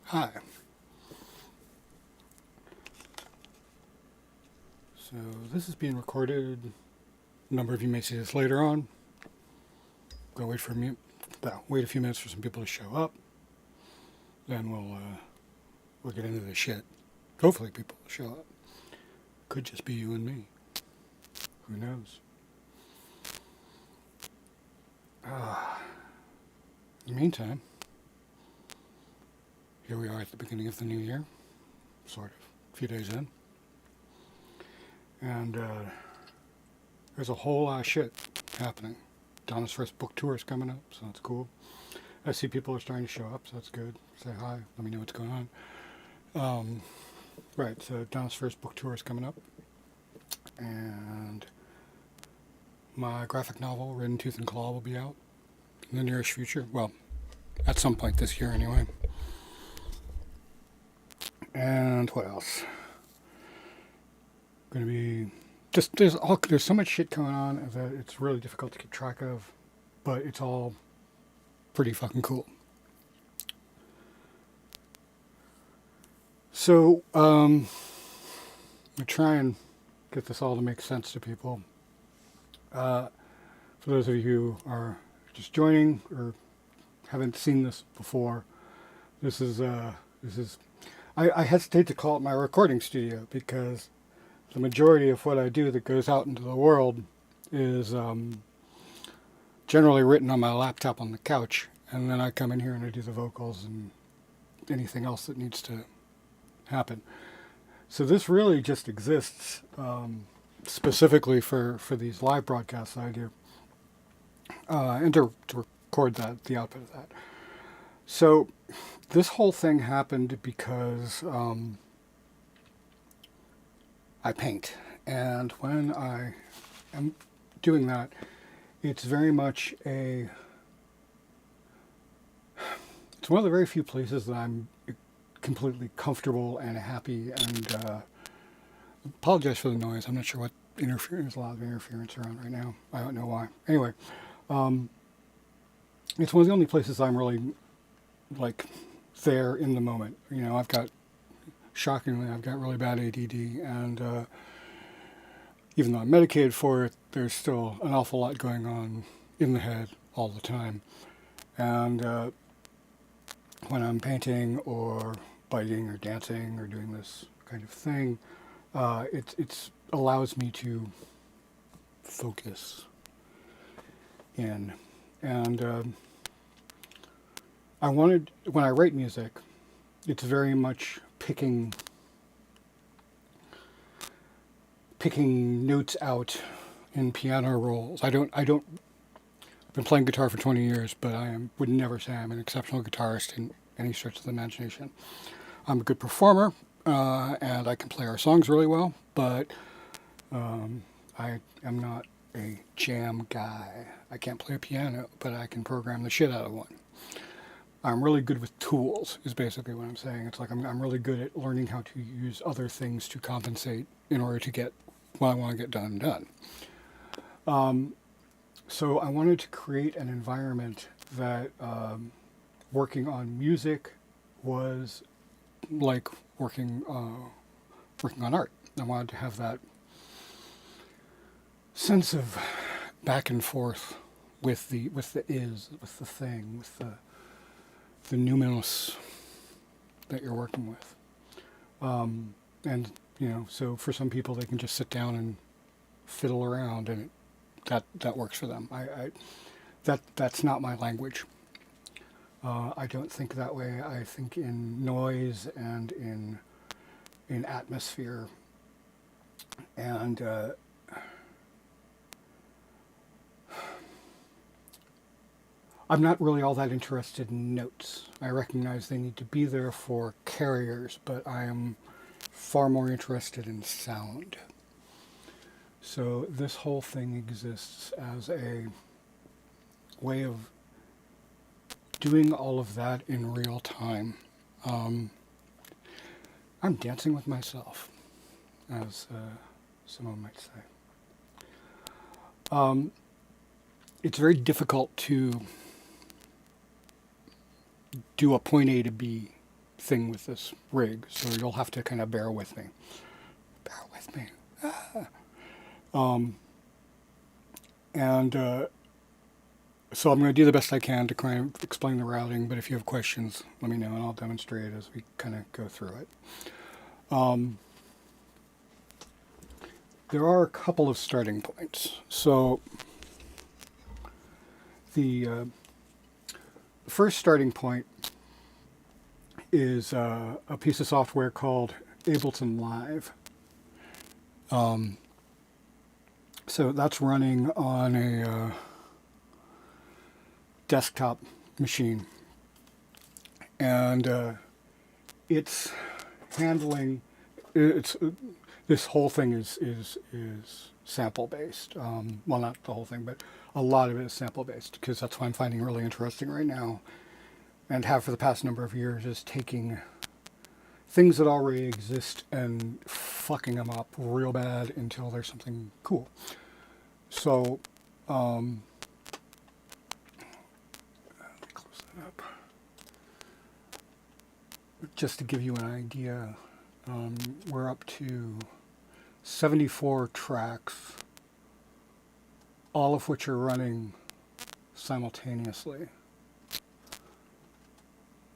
Hi. So this is being recorded. A number of you may see this later on. Go wait a few minutes for some people to show up. Then we'll get into the shit. Hopefully people will show up. Could just be you and me. Who knows? In the meantime, here we are at the beginning of the new year, sort of, a few days in. And there's a whole lot of shit happening. Donna's first book tour is coming up, so that's cool. I see people are starting to show up, so that's good. Say hi, let me know what's going on. Right, so Donna's first book tour is coming up. And my graphic novel, Ridden Tooth and Claw, will be out in the nearest future. Well, at some point this year anyway. And what else? Going to be just there's so much shit going on that it's really difficult to keep track of, but it's all pretty fucking cool. So I'm gonna try and get this all to make sense to people. For those of you who are just joining or haven't seen this before, this is I hesitate to call it my recording studio because the majority of what I do that goes out into the world is generally written on my laptop on the couch, and then I come in here and I do the vocals and anything else that needs to happen. So this really just exists specifically for these live broadcasts I do, and to record the output of that. So this whole thing happened because I paint, and when I am doing that, it's very much it's one of the very few places that I'm completely comfortable and happy, and apologize for the noise. I'm not sure what there's a lot of interference around right now. I don't know why. Anyway, it's one of the only places I'm really like there in the moment. You know, shockingly, I've got really bad ADD, and even though I'm medicated for it, there's still an awful lot going on in the head all the time. And when I'm painting or biting or dancing or doing this kind of thing, it allows me to focus in. And when I write music, it's very much picking notes out in piano rolls. I've been playing guitar for 20 years, but would never say I'm an exceptional guitarist in any stretch of the imagination. I'm a good performer, and I can play our songs really well, but I am not a jam guy. I can't play a piano, but I can program the shit out of one. I'm really good with tools, is basically what I'm saying. It's like I'm really good at learning how to use other things to compensate in order to get what I want to get done. So I wanted to create an environment that working on music was like working on art. I wanted to have that sense of back and forth with the thing, with the numinous that you're working with. And, so for some people they can just sit down and fiddle around, and that works for them. That's not my language. I don't think that way. I think in noise and in atmosphere. And I'm not really all that interested in notes. I recognize they need to be there for carriers, but I am far more interested in sound. So this whole thing exists as a way of doing all of that in real time. I'm dancing with myself, as someone might say. It's very difficult to do a point A to B thing with this rig, so you'll have to kind of bear with me. Bear with me. And so I'm going to do the best I can to kind of explain the routing, but if you have questions, let me know and I'll demonstrate as we kind of go through it. There are a couple of starting points. So the first starting point is a piece of software called Ableton Live. So that's running on a desktop machine, and it's handling. This whole thing is sample based. Well, not the whole thing, but a lot of it is sample based because that's what I'm finding really interesting right now, and have for the past number of years, is taking things that already exist and fucking them up real bad until there's something cool. So, let me close that up. Just to give you an idea, we're up to 74 tracks, all of which are running simultaneously.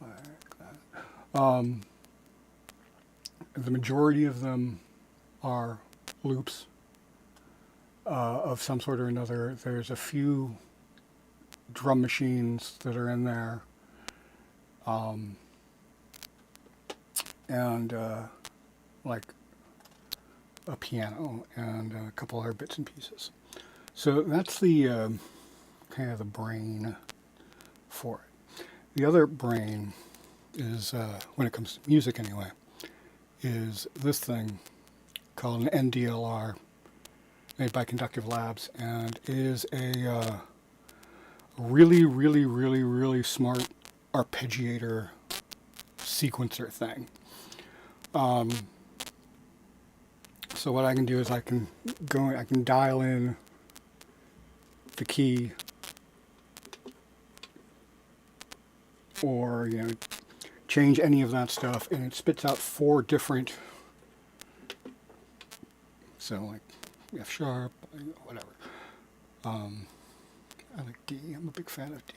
Like that. The majority of them are loops of some sort or another. There's a few drum machines that are in there, and like a piano and a couple other bits and pieces. So that's the kind of the brain for it. The other brain is, when it comes to music anyway, is this thing called an NDLR, made by Conductive Labs, and is a really smart arpeggiator sequencer thing. So what I can do is I can dial in the key, or change any of that stuff, and it spits out 4 different. So like F sharp, whatever. I like D. I'm a big fan of D.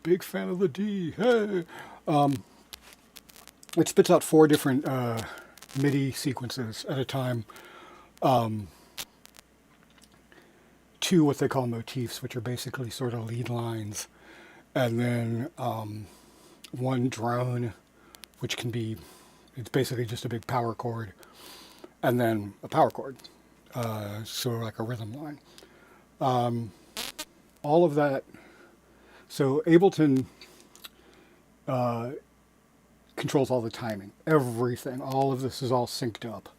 Big fan of the D. Hey. It spits out 4 different MIDI sequences at a time. 2 what they call motifs, which are basically sort of lead lines, and then 1 drone, which can be, it's basically just a big power chord, and then a power chord, so like a rhythm line. All of that. So Ableton controls all the timing, everything. All of this is all synced up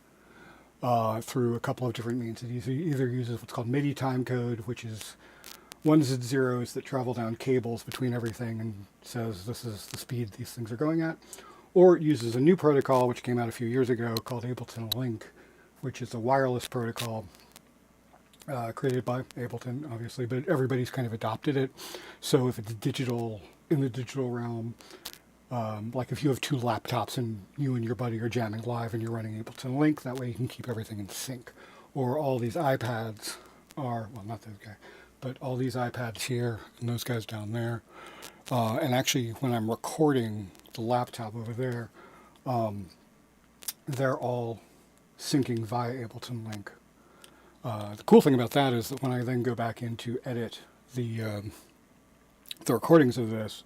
through a couple of different means. It either uses what's called MIDI timecode, which is ones and zeros that travel down cables between everything and says this is the speed these things are going at, or it uses a new protocol which came out a few years ago called Ableton Link, which is a wireless protocol created by Ableton, obviously, but everybody's kind of adopted it. So if it's digital, in the digital realm, like if you have 2 laptops and you and your buddy are jamming live and you're running Ableton Link, that way you can keep everything in sync. Or all these iPads are, well, not those guys, but all these iPads here and those guys down there. And actually, when I'm recording the laptop over there, they're all syncing via Ableton Link. The cool thing about that is that when I then go back in to edit the recordings of this,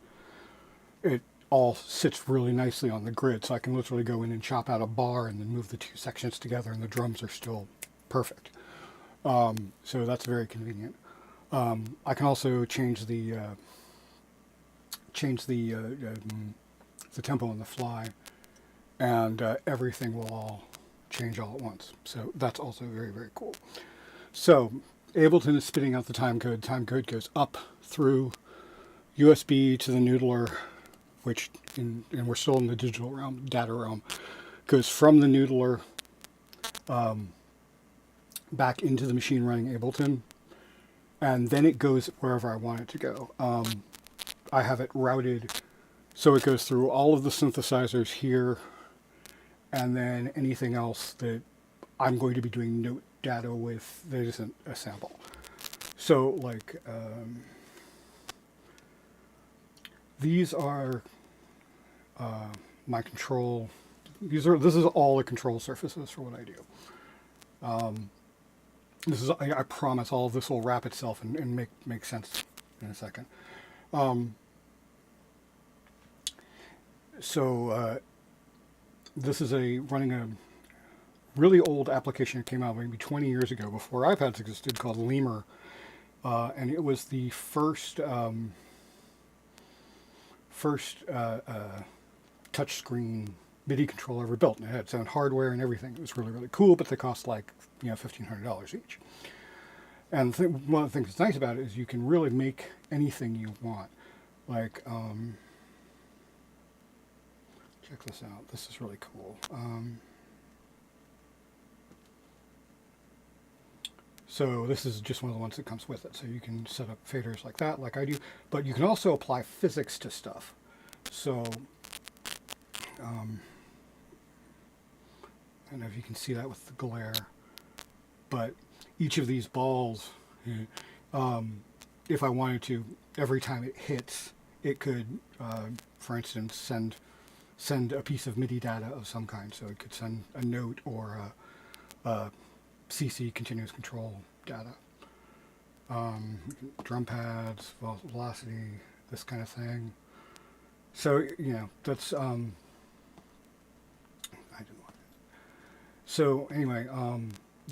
it all sits really nicely on the grid, so I can literally go in and chop out a bar and then move the 2 sections together, and the drums are still perfect. So that's very convenient. I can also change the tempo on the fly, and everything will all change all at once. So that's also very cool. So Ableton is spitting out the timecode. Timecode goes up through USB to the noodler, which, and we're still in the digital realm, data realm, goes from the noodler back into the machine running Ableton, and then it goes wherever I want it to go. I have it routed So it goes through all of the synthesizers here, and then anything else that I'm going to be doing note data with that isn't a sample. So like these are my control. This is all the control surfaces for what I do. This is, I promise all of this will wrap itself and make sense in a second. This is running a really old application that came out maybe 20 years ago, before iPads existed, called Lemur. And it was the first touchscreen MIDI controller ever built. And it had its own hardware and everything. It was really, really cool, but they cost like, $1,500 each. And one of the things that's nice about it is you can really make anything you want. Like, check this out. This is really cool. So this is just one of the ones that comes with it. So you can set up faders like that, like I do. But you can also apply physics to stuff. So, I don't know if you can see that with the glare. But each of these balls, if I wanted to, every time it hits, it could, for instance, send a piece of MIDI data of some kind. So it could send a note or a CC, continuous control data. Drum pads, velocity, this kind of thing. So, that's, I didn't want it. So anyway,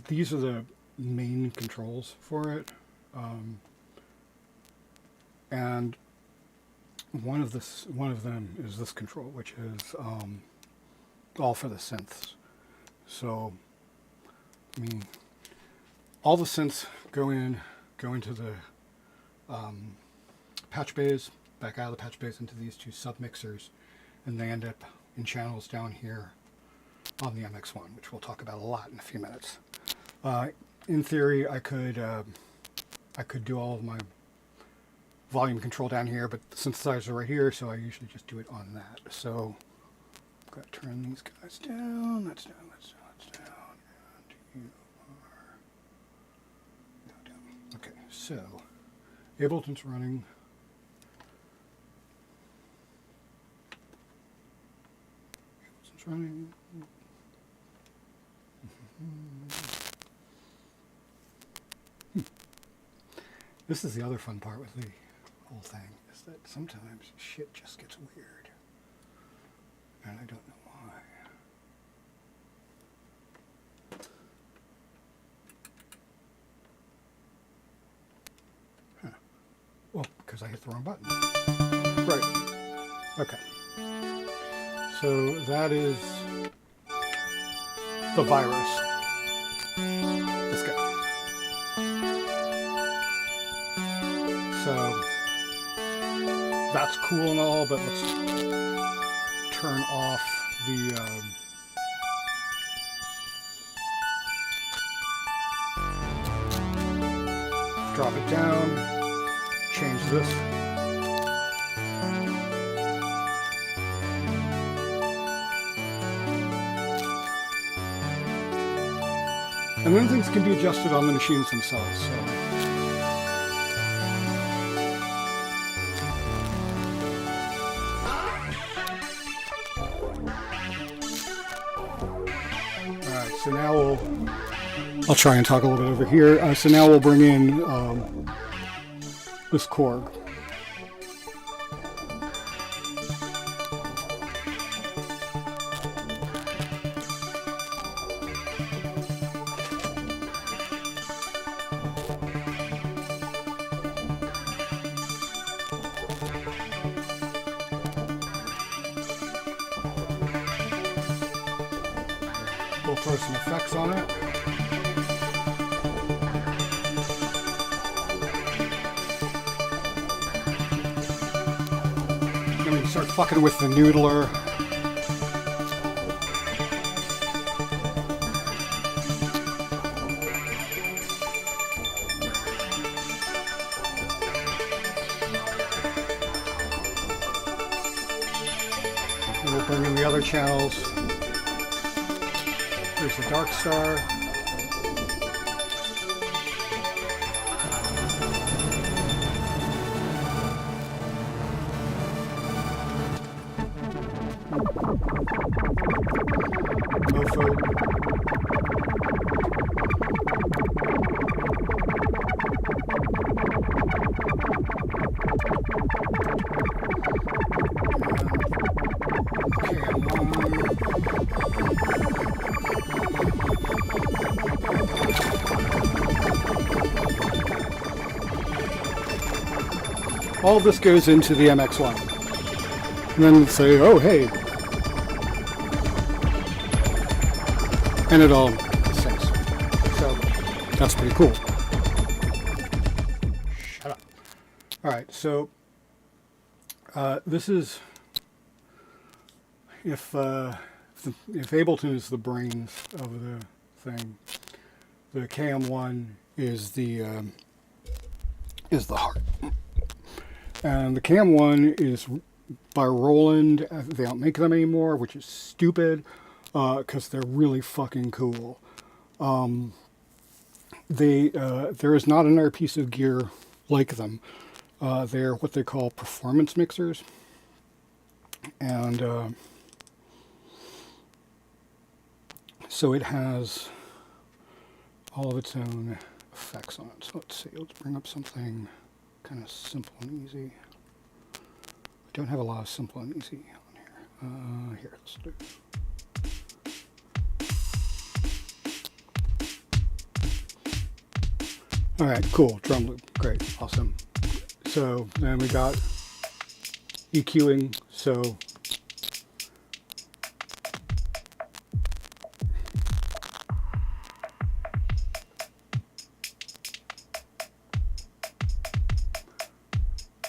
these are the main controls for it. And one of them is this control, which is all for the synths. So, I mean, all the synths go into the patch bays, back out of the patch bays into these two sub-mixers, and they end up in channels down here on the MX1, which we'll talk about a lot in a few minutes. In theory, I could do all of my volume control down here, but the synthesizer right here, so I usually just do it on that. So I've got to turn these guys down. That's down. That's down. That's down. And you are down. Okay, so Ableton's running. Ableton's running. This is the other fun part with the whole thing, is that sometimes shit just gets weird. And I don't know why. Huh. Well, because I hit the wrong button. Right. Okay. So that is the virus. This guy. So that's cool and all, but let's turn off the drop it down, change this. And then things can be adjusted on the machines themselves. So. So now I'll try and talk a little bit over here. So now we'll bring in this Korg. We'll throw some effects on it. Then we start fucking with the noodler. Bring in the other channels. Here's the dark star. Mofo. All of this goes into the MX1. And then say, oh, hey. And it all syncs. So that's pretty cool. Shut up. All right, so this is, if Ableton is the brains of the thing, the KM1 is the heart. And the KM1 is by Roland. They don't make them anymore, which is stupid, because they're really fucking cool. There is not another piece of gear like them. They're what they call performance mixers. And so it has all of its own effects on it. So let's see, let's bring up something kind of simple and easy. I don't have a lot of simple and easy on here. Here, let's do it. All right, cool, drum loop, great, awesome. So then we got EQing, so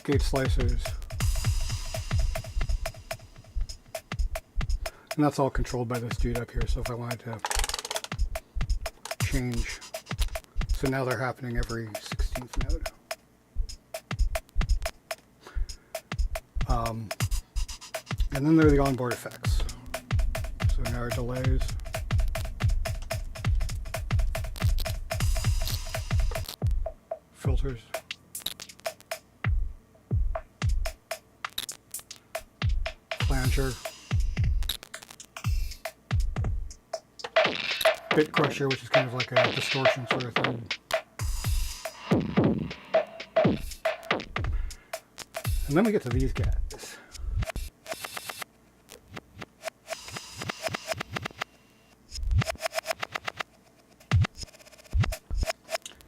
gate slicers, and that's all controlled by this dude up here. So if I wanted to change, so now they're happening every 16th node. And then there are the onboard effects. So now our delays. Filters. Flanger. Bit crusher, which is kind of like a distortion sort of thing. And then we get to these guys.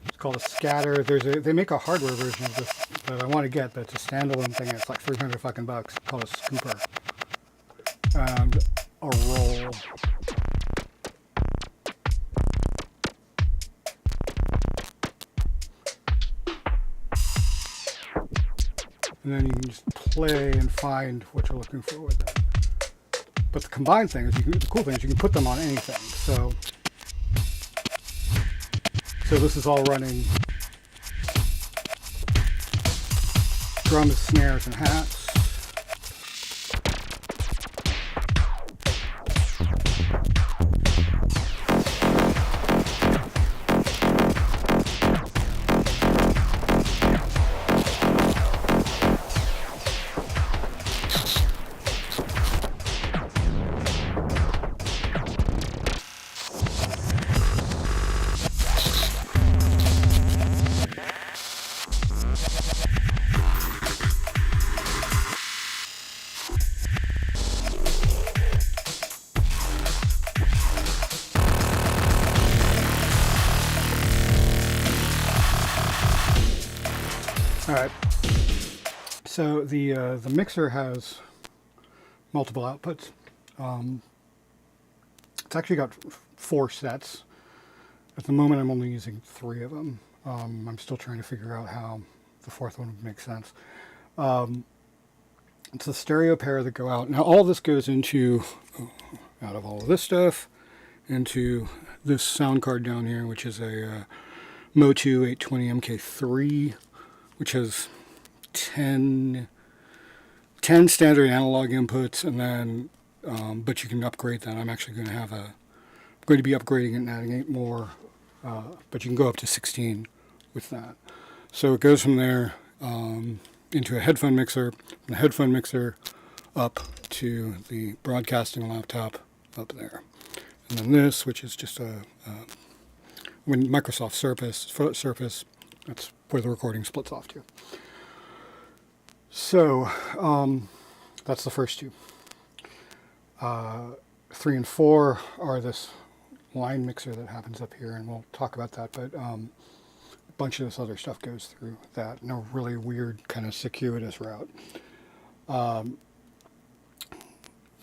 It's called a scatter. They make a hardware version of this that I want to get, but it's a standalone thing. It's like 300 fucking bucks. It's called a scooper. And a roll. And then you can just play and find what you're looking for with it. But the combined thing is, the cool thing is you can put them on anything. So this is all running drums, snares, and hats. All right, so the mixer has multiple outputs. It's actually got 4 sets. At the moment, I'm only using 3 of them. I'm still trying to figure out how the 4th one would make sense. It's a stereo pair that go out. Now, all this goes into, out of all of this stuff, into this sound card down here, which is a Motu 820 MK3. Which has 10 standard analog inputs and then but you can upgrade that. I'm actually going to have going to be upgrading it and adding 8 more, but you can go up to 16 with that. So it goes from there into a headphone mixer, from the headphone mixer up to the broadcasting laptop up there. And then this, which is just when Microsoft Surface, that's where the recording splits off to. So that's the first two. 3 and 4 are this line mixer that happens up here, and we'll talk about that, but a bunch of this other stuff goes through that in a really weird kind of circuitous route. The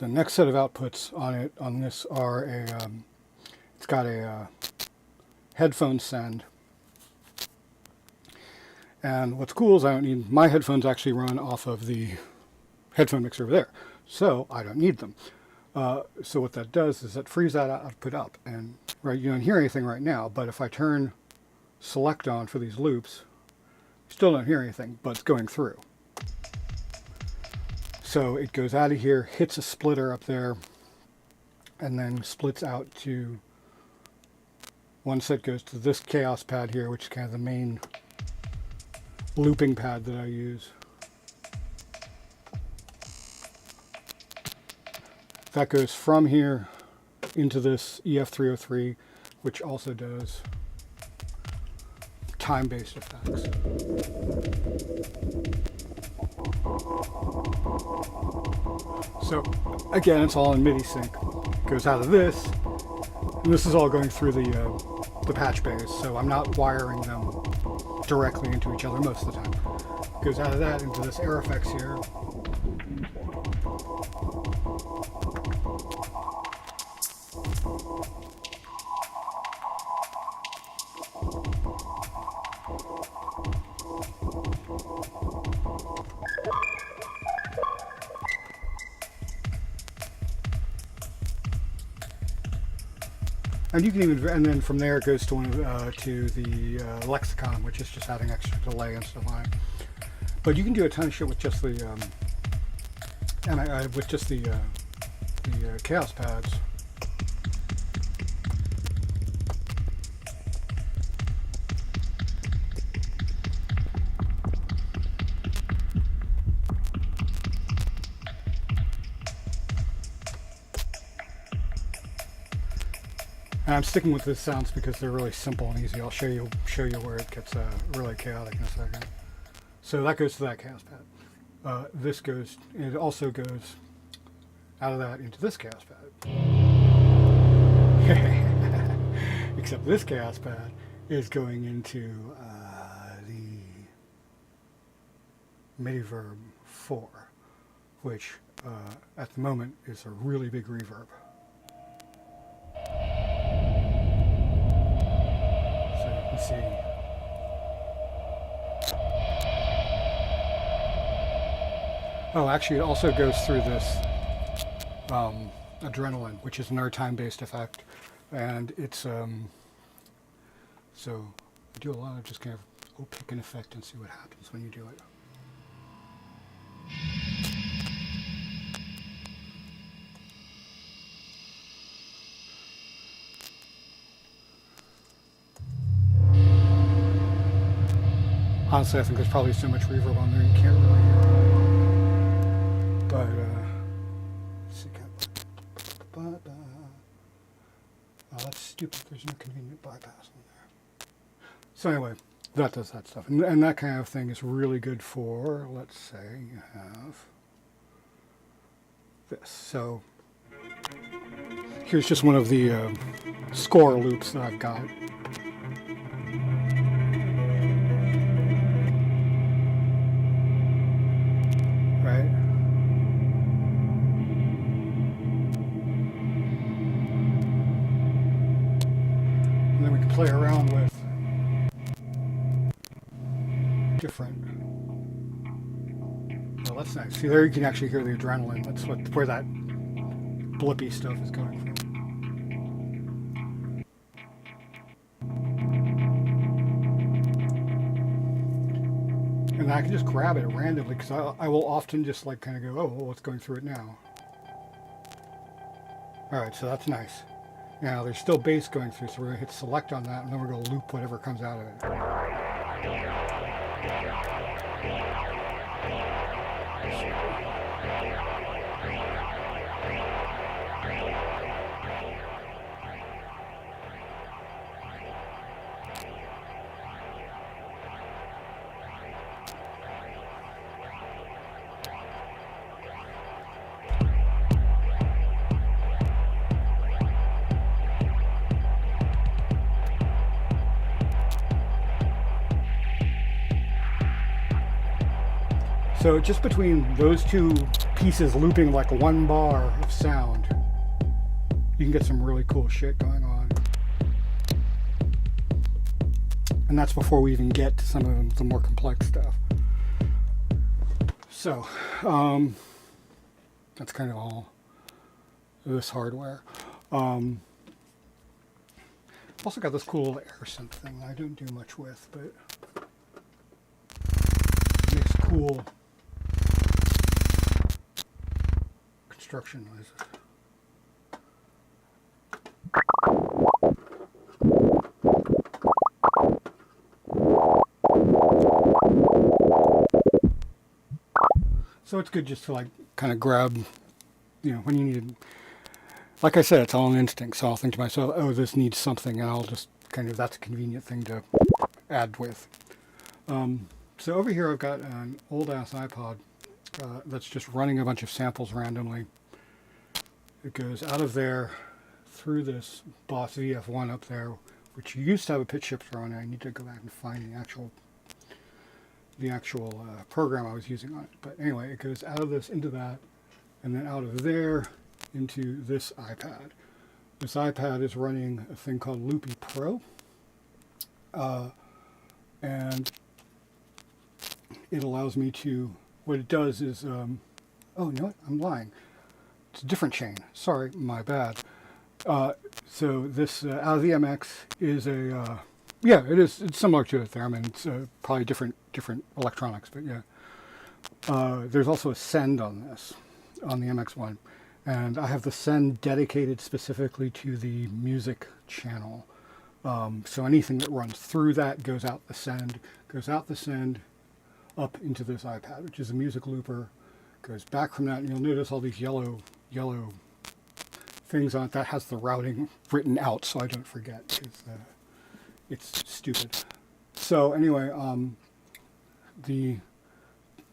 next set of outputs on this are it's got a headphone send. And what's cool is I don't need, my headphones actually run off of the headphone mixer over there, so I don't need them. So what that does is that frees that output up, and right, you don't hear anything right now, but if I turn select on for these loops, you still don't hear anything, but it's going through. So it goes out of here, hits a splitter up there, and then splits out to one set goes to this chaos pad here, which is kind of the main looping pad that I use. That goes from here into this EF303, which also does time-based effects. So again, it's all in MIDI sync. Goes out of this, and this is all going through the patch bays, so I'm not wiring them directly into each other most of the time. Goes out of that into this Air Effects here. And you can even, and then from there it goes to the lexicon, which is just adding extra delay and stuff on it. But you can do a ton of shit with just the with just the chaos pads. And I'm sticking with these sounds because they're really simple and easy. I'll show you where it gets really chaotic in a second. So that goes to that chaos pad. This goes, it also goes out of that into this chaos pad. Except this chaos pad is going into the MIDI-verb 4, which at the moment is a really big reverb. See. Oh, actually, it also goes through this adrenaline, which is another time-based effect, and it's so I do a lot of just kind of pick an effect and see what happens when you do it. Honestly, I think there's probably so much reverb on there you can't really hear it. But, let's see. Oh, that's stupid. There's no convenient bypass on there. So anyway, that does that stuff. And that kind of thing is really good for, let's say, you have this. So here's just one of the score loops that I've got. Play around with different. Well, that's nice. See, there you can actually hear the adrenaline. That's where that blippy stuff is coming from. And I can just grab it randomly because I will often just like kind of go, oh, well, what's going through it now? All right, so that's nice. Now there's still bass going through, so we're gonna hit select on that, and then we're gonna loop whatever comes out of it. So just between those two pieces looping like one bar of sound, you can get some really cool shit going on. And that's before we even get to some of the more complex stuff. So, that's kind of all this hardware. Also got this cool little air synth thing I don't do much with, but it makes cool construction noises. So it's good just to like kind of grab, when you need, like I said, it's all an instinct. So I'll think to myself, oh, this needs something, and I'll just that's a convenient thing to add with. So over here I've got an old ass iPod that's just running a bunch of samples randomly. It goes out of there through this Boss VF1 up there, which used to have a pitch shifter on it. I need to go back and find the actual program I was using on it. But anyway, it goes out of this into that, and then out of there into this iPad. This iPad is running a thing called Loopy Pro, and it allows me to, what it does is, oh, you know what, I'm lying. It's a different chain. Sorry, my bad. So this out of the MX is a, yeah, it is. It's similar to it there. I mean, it's probably different electronics, but yeah. There's also a send on this, on the MX1, and I have the send dedicated specifically to the music channel. So anything that runs through that goes out the send, up into this iPad, which is a music looper. Goes back from that, and you'll notice all these yellow things on it. That has the routing written out, so I don't forget, because it's stupid. So anyway, the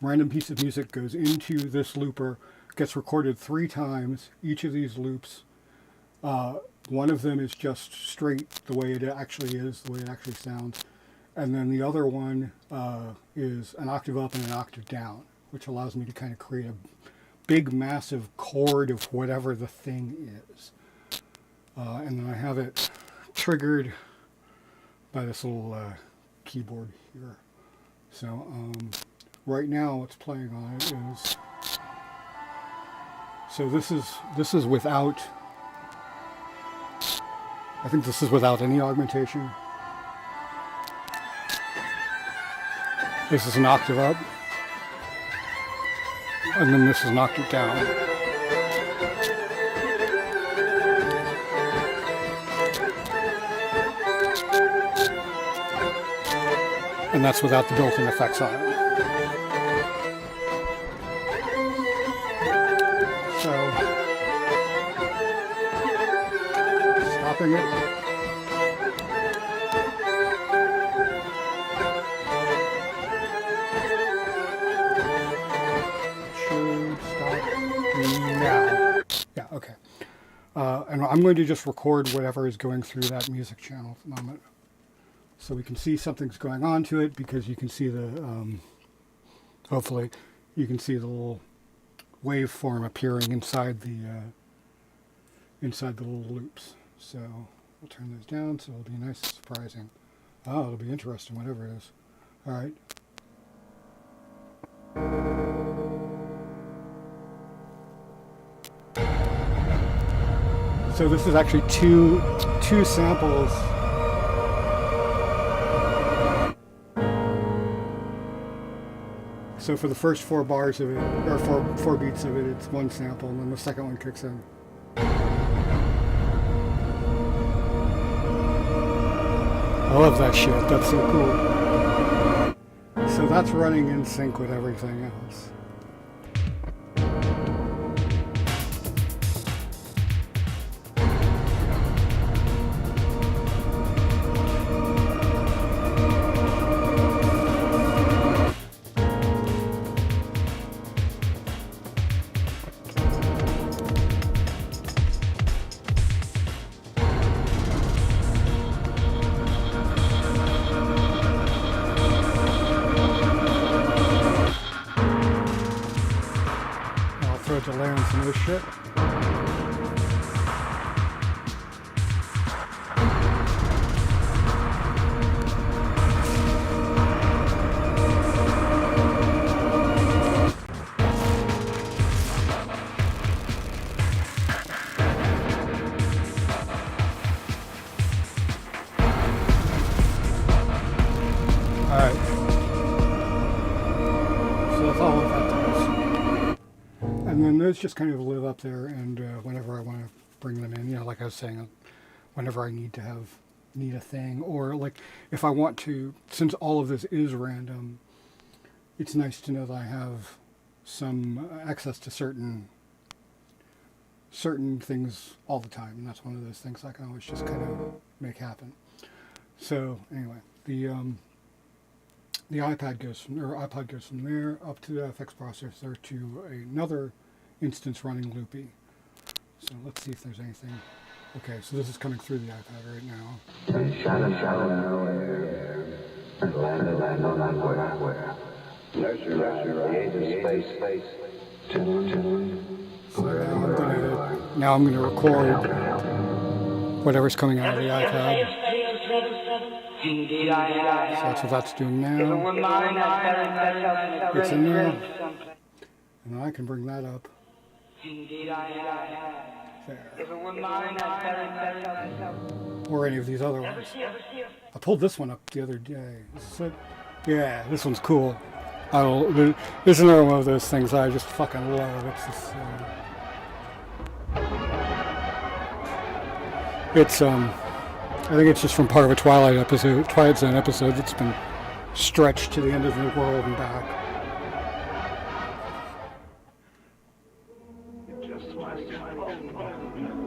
random piece of music goes into this looper, gets recorded 3 times. Each of these loops, one of them is just straight the way it actually is, the way it actually sounds, and then the other one is an octave up and an octave down, which allows me to kind of create a big massive chord of whatever the thing is. And then I have it triggered by this little keyboard here. So right now what's playing on it is, so this is without, I think this is without any augmentation. This is an octave up, and then this is an octave down. And that's without the built-in effects on it. So, stopping it. Okay. And I'm going to just record whatever is going through that music channel at the moment. So we can see something's going on to it, because you can see the, hopefully, you can see the little waveform appearing inside the little loops. So we'll turn those down so it'll be nice and surprising. Oh, it'll be interesting, whatever it is. All right. So this is actually two samples. So for the first 4 bars of it, or four beats of it, it's one sample, and then the second one kicks in. I love that shit. That's so cool. So that's running in sync with everything else. Throw delay on some of this shit. Alright. So that's all of that does. And then those just kind of live up there, and whenever I want to bring them in, like I was saying, whenever I need a thing, or like if I want to, since all of this is random, it's nice to know that I have some access to certain things all the time, and that's one of those things I can always just kind of make happen. So anyway, the iPod goes from there up to the FX processor to another instance running loopy. So let's see if there's anything. Okay, so this is coming through the iPad right now. And shadow and land on nowhere. Nurture the age of space. So now I'm gonna record whatever's coming out of the iPad. So that's what that's doing now. It's in there. And I can bring that up. There. Or any of these other ones. I pulled this one up the other day. Yeah, this one's cool. This is another one of those things I just fucking love. I think it's just from part of a Twilight Zone episode that's been stretched to the end of the world and back. It just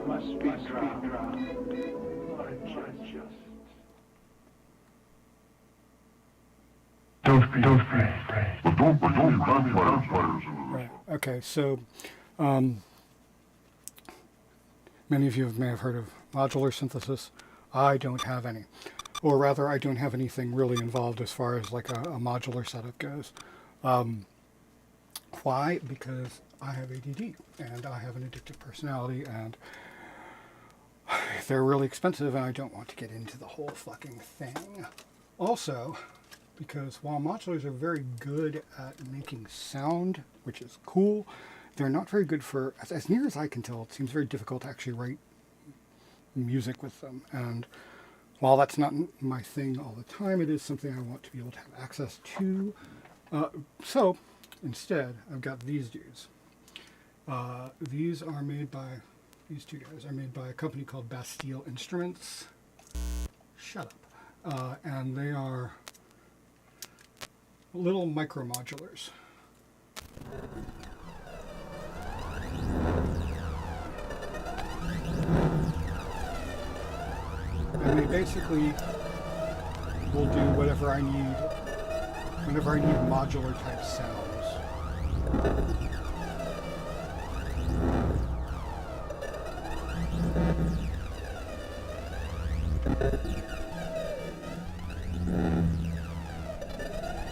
must be dropped. Don't pray. But don't vampires. Right. Okay, so many of you may have heard of modular synthesis. I don't have any. Or rather, I don't have anything really involved as far as like a modular setup goes. Why? Because I have ADD and I have an addictive personality, and they're really expensive, and I don't want to get into the whole fucking thing. Also, because while modulars are very good at making sound, which is cool, they're not very good for, as near as I can tell, it seems very difficult to actually write music with them. And while that's not my thing all the time, it is something I want to be able to have access to. So instead, I've got these dudes. These two guys are made by a company called Bastille Instruments. Shut up. And they are little micro modulars. And they basically will do whatever I need, whenever I need modular type sounds.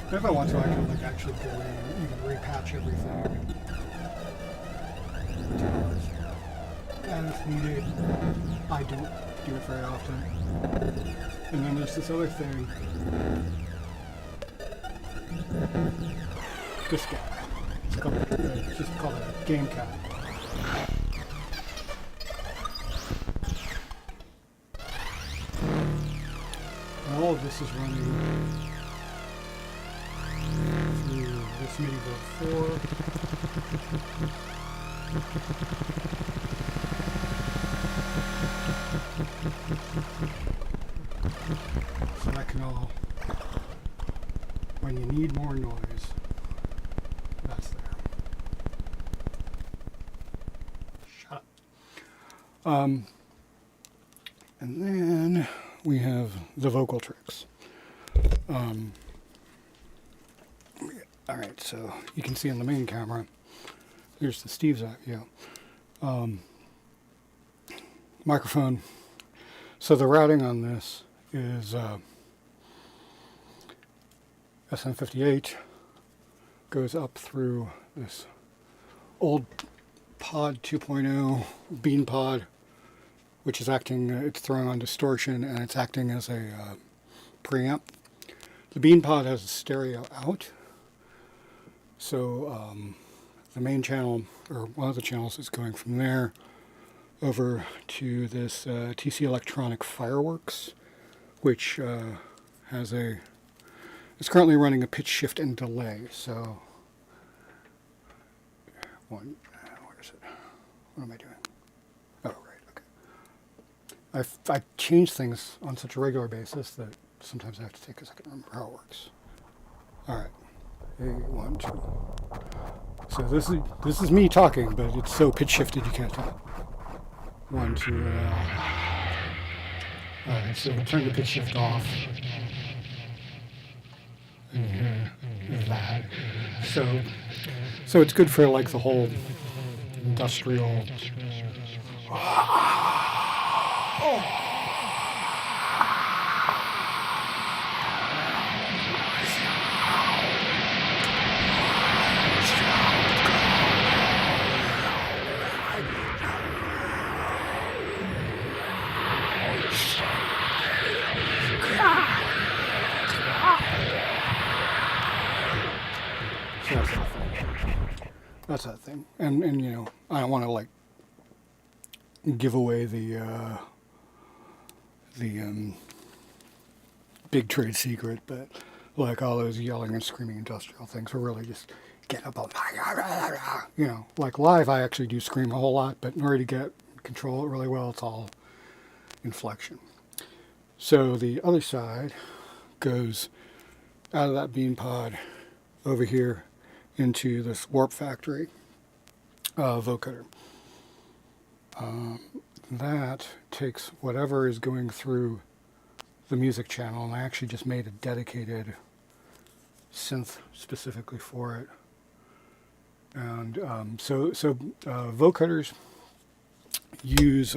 If I want to, I can like actually go in and even repatch everything. And if needed, I don't do it very often. And then there's this other thing. This guy. It's just called a game cap. And all of this is running through this MIDI board 4. So that can all, when you need more noise, that's there. Shut up. And then we have the vocal tricks. All right, so you can see on the main camera, here's the Steve's eye view. Microphone. So the routing on this is SM58, goes up through this old Pod 2.0 Bean Pod, which is acting, it's throwing on distortion and it's acting as a preamp. The Bean Pod has a stereo out, so the main channel, or one of the channels, is going from there over to this TC Electronic Fireworks, which has a, it's currently running a pitch shift and delay, so where is it? What am I doing? Oh, right, okay. I change things on such a regular basis that sometimes I have to take a second to remember how it works. All right, 1, 2. So this is me talking, but it's so pitch shifted you can't tell. 1, 2. All right, so we'll turn the pitch shift off. And here, that. So it's good for like the whole industrial. That's that thing. And you know, I don't want to like give away the big trade secret, but like all those yelling and screaming industrial things are really just getting up all, you know, like live I actually do scream a whole lot, but in order to control it really well, it's all inflection. So the other side goes out of that bean pod over here into this Warp Factory vocoder. That takes whatever is going through the music channel, and I actually just made a dedicated synth specifically for it. And so vocoders use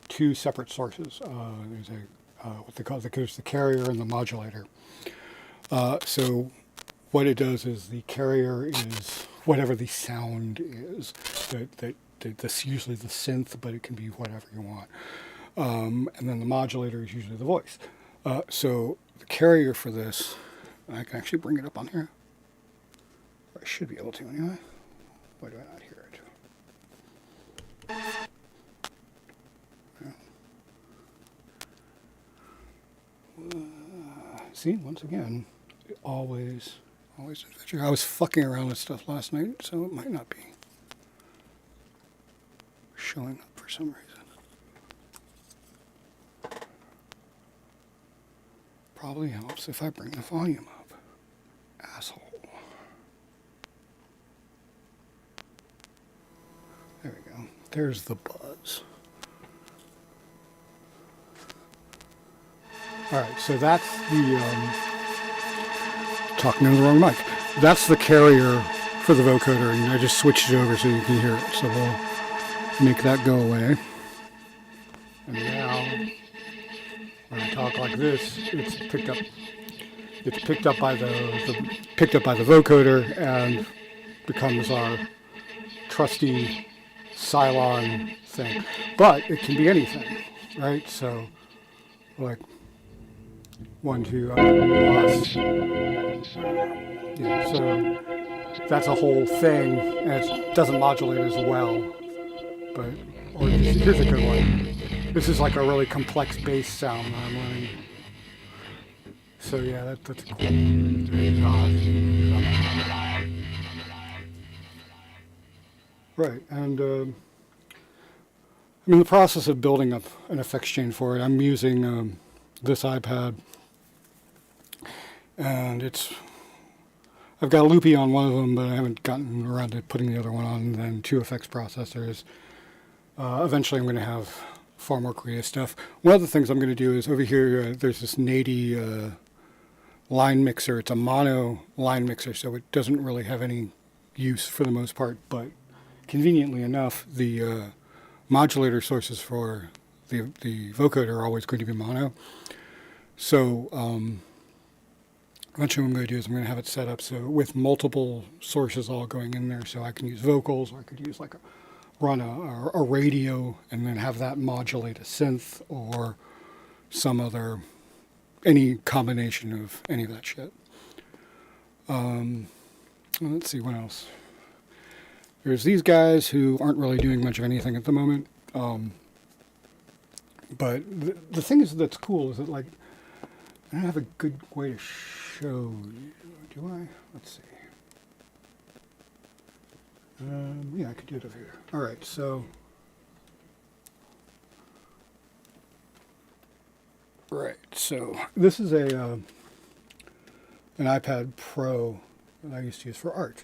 two separate sources. There's what they call there's the carrier and the modulator. So what it does is the carrier is whatever the sound is. That's usually the synth, but it can be whatever you want. And then the modulator is usually the voice. So the carrier for this, I can actually bring it up on here. I should be able to anyway. Why do I not hear it? See, once again, always adventure. I was fucking around with stuff last night, so it might not be showing up for some reason. Probably helps if I bring the volume up. Asshole. There we go. There's the buzz. Alright, so that's the, talking in the wrong mic. That's the carrier for the vocoder, and I just switched it over so you can hear it. So we'll make that go away. And now, when I talk like this, it's picked up by the vocoder and becomes our trusty Cylon thing. But it can be anything, right? So, like 1, 2, plus. Yeah, so that's a whole thing, and it doesn't modulate as well. But here's a good one. This is like a really complex bass sound that I'm learning. So yeah, that's cool. Right, and I'm in the process of building up an effects chain for it. I'm using this iPad, and I've got a loopy on one of them, but I haven't gotten around to putting the other one on, and then 2 effects processors. Eventually I'm going to have far more creative stuff. One of the things I'm going to do is over here, there's this Nady line mixer. It's a mono line mixer, so it doesn't really have any use for the most part, but conveniently enough, the modulator sources for the vocoder are always going to be mono. So eventually what I'm going to do is I'm going to have it set up so with multiple sources all going in there, so I can use vocals, or I could use like run a radio and then have that modulate a synth or some other, any combination of any of that shit. Let's see, what else? There's these guys who aren't really doing much of anything at the moment. But the thing is that's cool is that, like, I don't have a good way to show you. Do I? Let's see. Yeah, I could do it over here. All right, so. Right, so this is an iPad Pro that I used to use for art.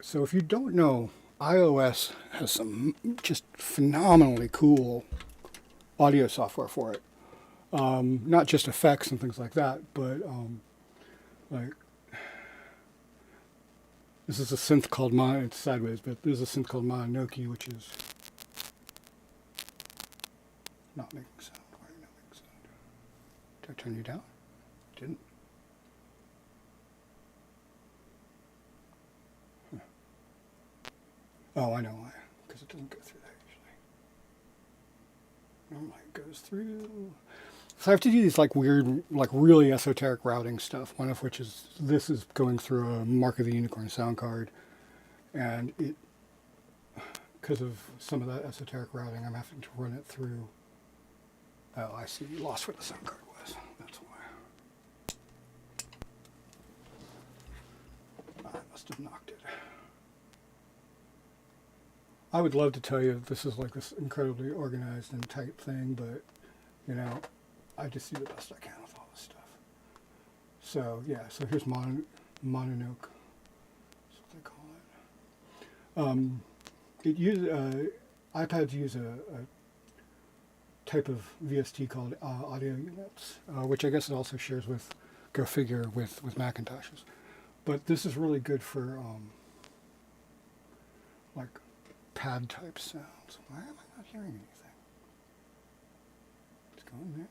So if you don't know, iOS has some just phenomenally cool audio software for it. Not just effects and things like that, but like this is a synth called it's sideways, but there's a synth called Mononoke, which is not making sound. Why are you not making sound? Did I turn you down? Didn't. Huh. Oh, I know why. Because it doesn't go through that usually. Normally it goes through. So I have to do these like weird, like really esoteric routing stuff. One of which is this is going through a Mark of the Unicorn sound card, and it, because of some of that esoteric routing, I'm having to run it through. Oh, I see. You lost where the sound card was. That's why. I must have knocked it. I would love to tell you that this is like this incredibly organized and tight thing, but you know, I just do the best I can with all this stuff. So yeah, so here's Mononoke. That's what they call it. iPads use a type of VST called audio units, which I guess it also shares with, go figure, with Macintoshes. But this is really good for like pad type sounds. Why am I not hearing anything? Let's go in there.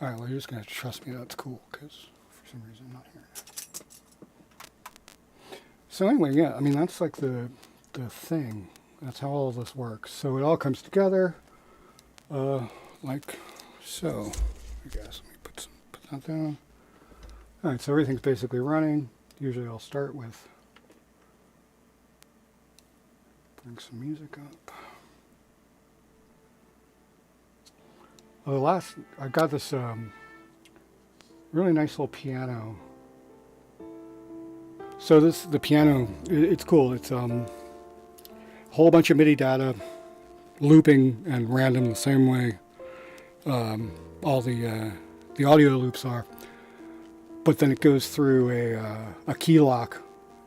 All right, well, you're just going to have to trust me that's cool, because for some reason I'm not hearing it. So anyway, yeah, I mean, that's like the thing. That's how all of this works. So it all comes together like so. I guess let me put that down. All right, so everything's basically running. Usually I'll start with bring some music up. Well, I got this really nice little piano. So the piano, it's cool. It's a whole bunch of MIDI data, looping and random the same way all the audio loops are. But then it goes through a key lock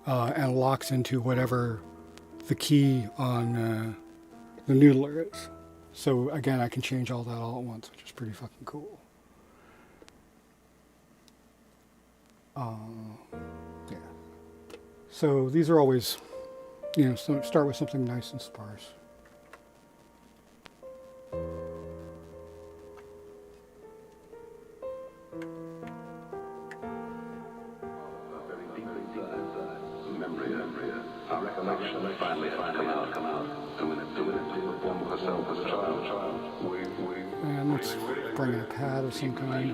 and locks into whatever the key on the noodler is. So again, I can change all that all at once, which is pretty fucking cool. Yeah. So these are always, you know, so start with something nice and sparse. Our recollection finally come out. And when it performed herself as a child, And let's bring in a pad of some kind.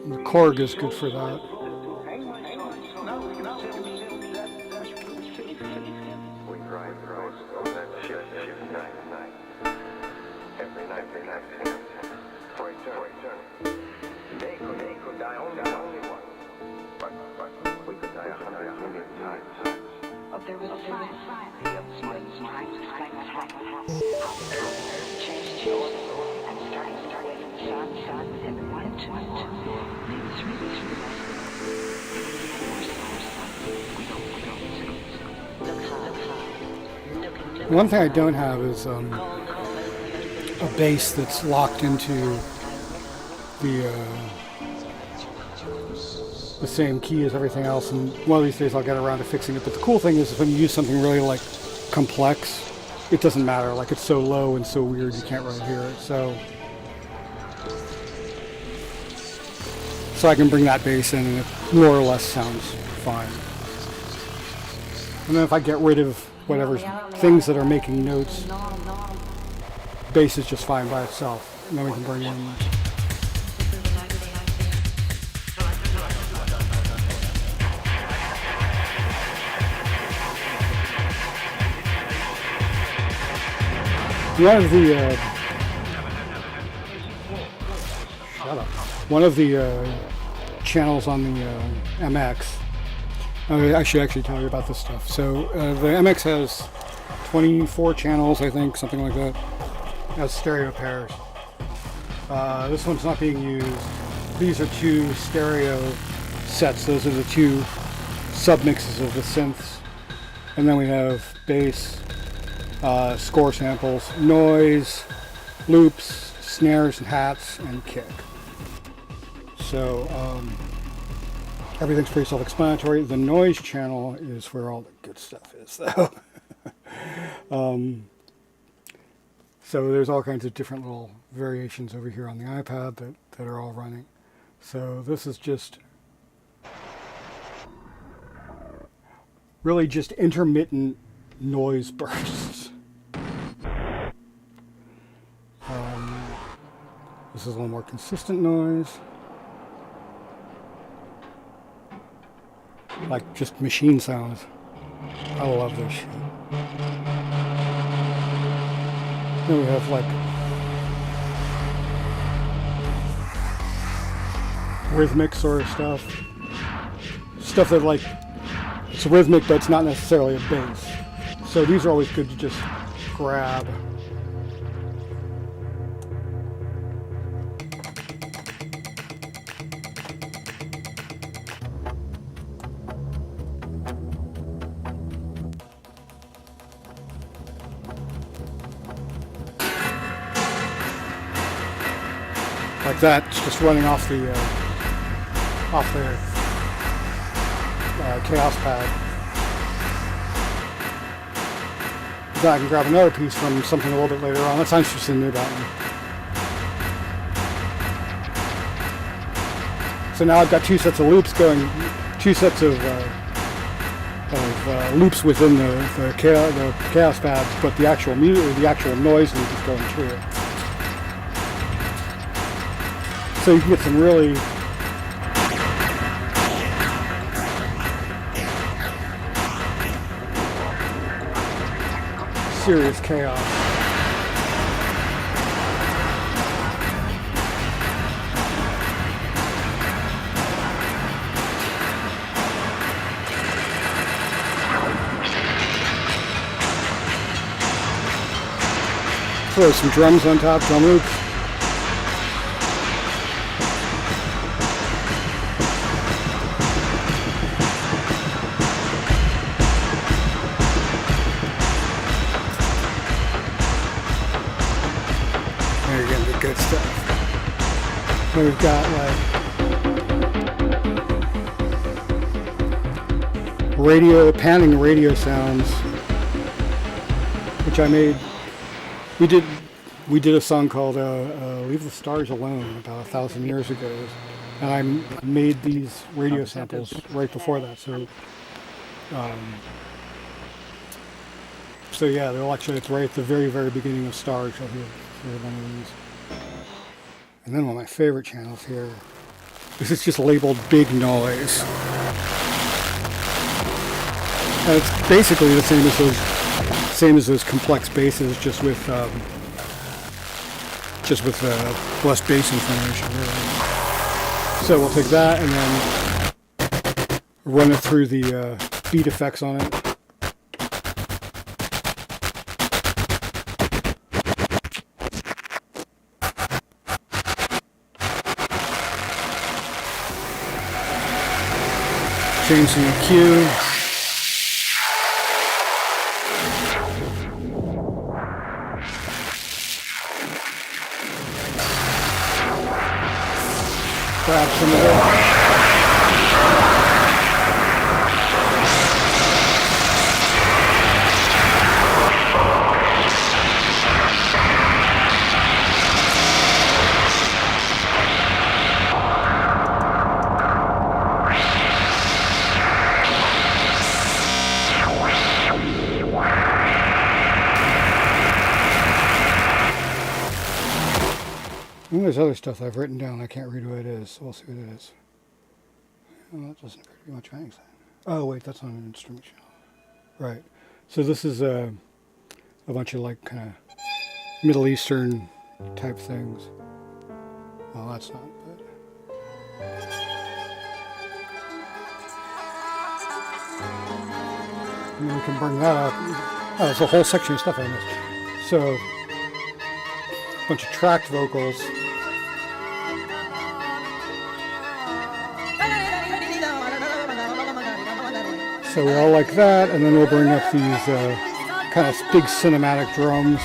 And the Korg is good for that. We drive across that ship night and night. Every night they have for eternity. They could die only one. But we could One thing I don't have is a bass that's locked into the same key as everything else, and one of these days I'll get around to fixing it. But the cool thing is when you use something really like complex, it doesn't matter. Like it's so low and so weird you can't really hear it. So I can bring that bass in and it more or less sounds fine. And then if I get rid of whatever things that are making notes, bass is just fine by itself. And then we can bring in one of the channels on the MX. I should actually tell you about this stuff. So the MX has 24 channels, I think, something like that. It has stereo pairs. This one's not being used. These are two stereo sets. Those are the two submixes of the synths. And then we have bass, score samples, noise, loops, snares and hats, and kick. So everything's pretty self-explanatory. The noise channel is where all the good stuff is, though. So there's all kinds of different little variations over here on the iPad that are all running. So this is just really just intermittent noise bursts. This is a little more consistent noise. Like just machine sounds. I love this shit. Then we have like rhythmic sort of stuff. Stuff that like, it's rhythmic but it's not necessarily a bass. So these are always good to just grab. Like that, it's just running off the chaos pad. Then I can grab another piece from something a little bit later on. That sounds just new about me. So now I've got two sets of loops going, two sets of loops within the chaos pads, but the actual the actual noise loop is going through it. So you can get some really serious chaos. Throw some drums on top, drum loops. There again, the good stuff. Then we've got like radio, panning radio sounds, which I made. We did a song called "Leave the Stars Alone" about 1,000 years ago, and I made these radio samples right before that. So, so yeah, they'll actually, it's right at the very, very beginning of Stars. You'll hear one of these. And then one of my favorite channels here. This is just labeled "Big Noise," and it's basically the same as those complex basses, just with less bass information, really. So we'll take that and then run it through the beat effects on it, change the EQ. Grab some of it. And there's other stuff I've written down. I can't read what it is, so we'll see what it is. Well, that doesn't appear to be much of anything. Oh, wait, that's not an instrument channel. Right. So this is a bunch of like kind of Middle Eastern type things. Well, that's not, but... And then we can bring that up. Oh, there's a whole section of stuff I missed. So, a bunch of tracked vocals. So we all like that, and then we'll bring up these kind of big cinematic drums.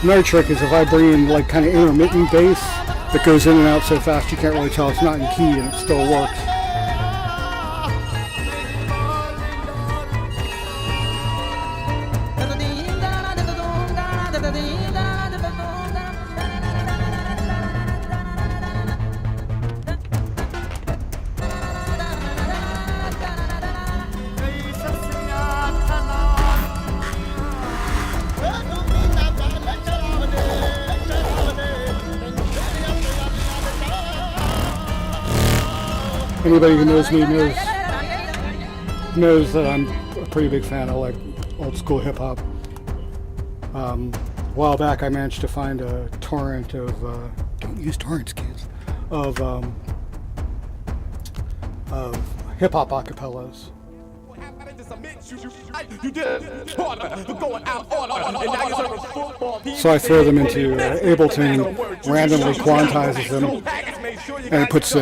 Another trick is if I bring in like kind of intermittent bass that goes in and out so fast you can't really tell it's not in key and it still works. Anybody who knows me knows that I'm a pretty big fan of like old school hip hop. A while back I managed to find a torrent of don't use torrents, kids, of hip hop acapellas. So I throw them into Ableton, randomly quantizes them, and it puts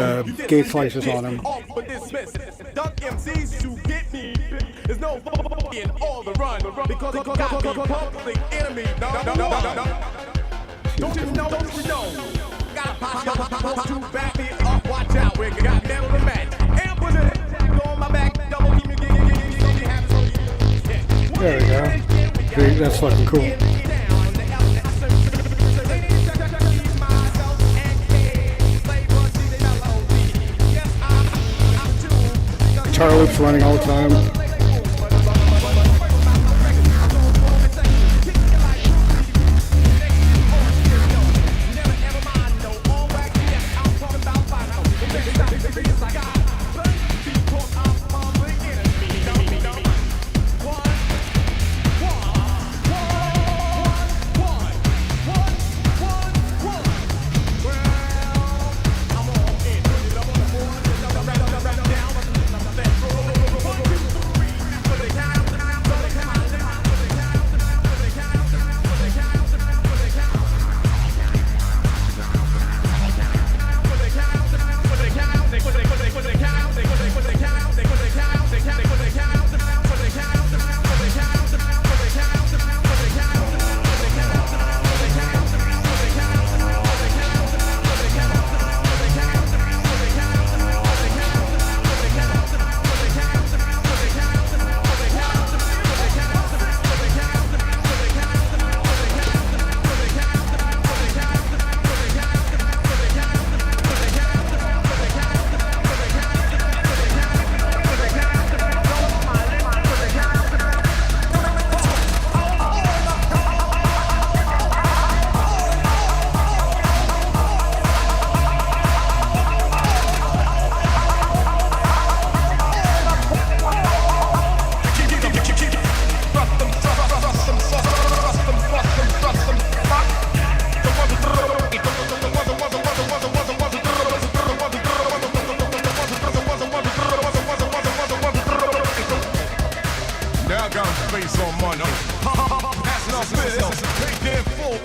gate slices on them. There we go. That's fucking cool. Guitar loops running all the time. Face on money. myself, take their full.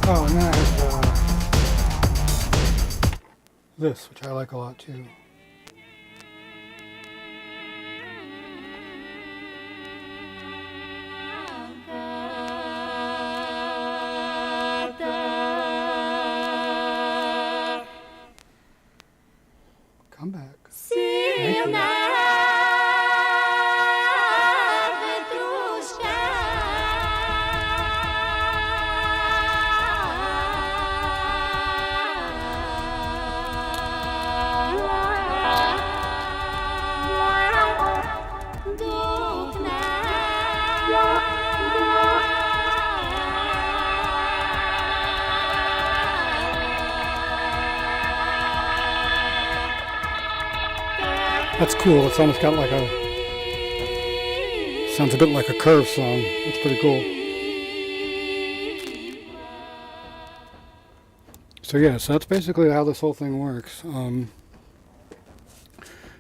Oh, and then I have this, which I like a lot too. Come back. Thank you. That's cool. It's almost got like sounds a bit like a curve song. It's pretty cool. So yeah, so that's basically how this whole thing works.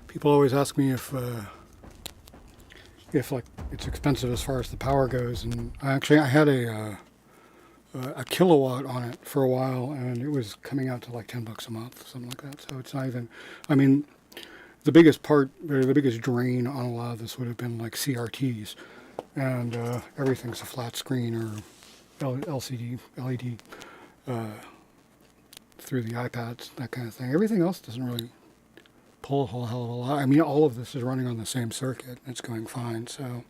People always ask me if like it's expensive as far as the power goes, and I had a kilowatt on it for a while, and it was coming out to like $10 a month, something like that. So it's not even. I mean, the biggest part, or the biggest drain on a lot of this would have been like CRTs, and everything's a flat screen or LCD, LED through the iPads, that kind of thing. Everything else doesn't really pull a whole hell of a lot. I mean, all of this is running on the same circuit. It's going fine. So,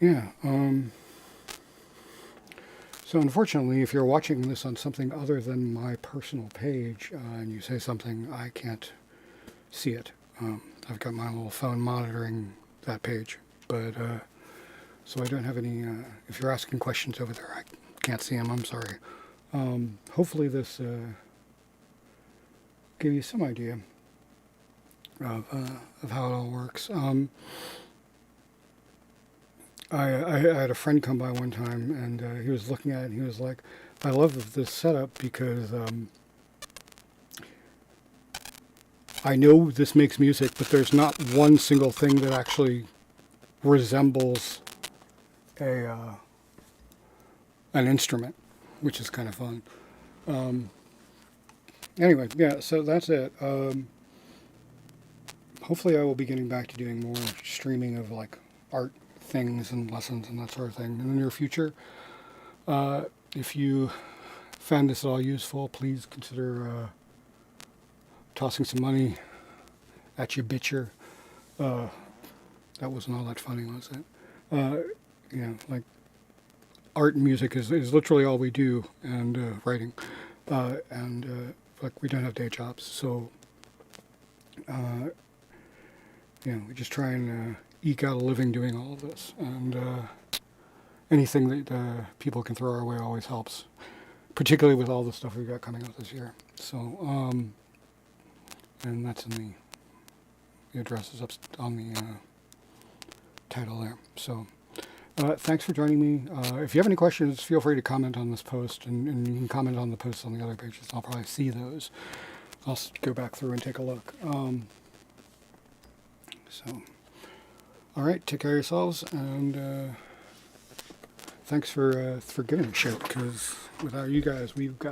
yeah. So unfortunately, if you're watching this on something other than my personal page, and you say something, I can't see it. I've got my little phone monitoring that page, but so I don't have any. If you're asking questions over there, I can't see them. I'm sorry. Hopefully this gave you some idea of how it all works. I had a friend come by one time, and he was looking at it, and he was like, "I love this setup because." I know this makes music, but there's not one single thing that actually resembles an instrument, which is kind of fun. Anyway, yeah, so that's it. Hopefully I will be getting back to doing more streaming of like art things and lessons and that sort of thing in the near future. If you found this at all useful, please consider tossing some money at your bitcher That wasn't all that funny, was it? Like art and music is literally all we do, and writing, and like we don't have day jobs, so we just try and eke out a living doing all of this, and anything that people can throw our way always helps, particularly with all the stuff we've got coming out this year. So, and that's in the address is up on the title there. So, thanks for joining me. If you have any questions, feel free to comment on this post, and you can comment on the posts on the other pages. I'll probably see those. I'll go back through and take a look. So, all right, take care of yourselves, and thanks for giving a shit, because without you guys, we've got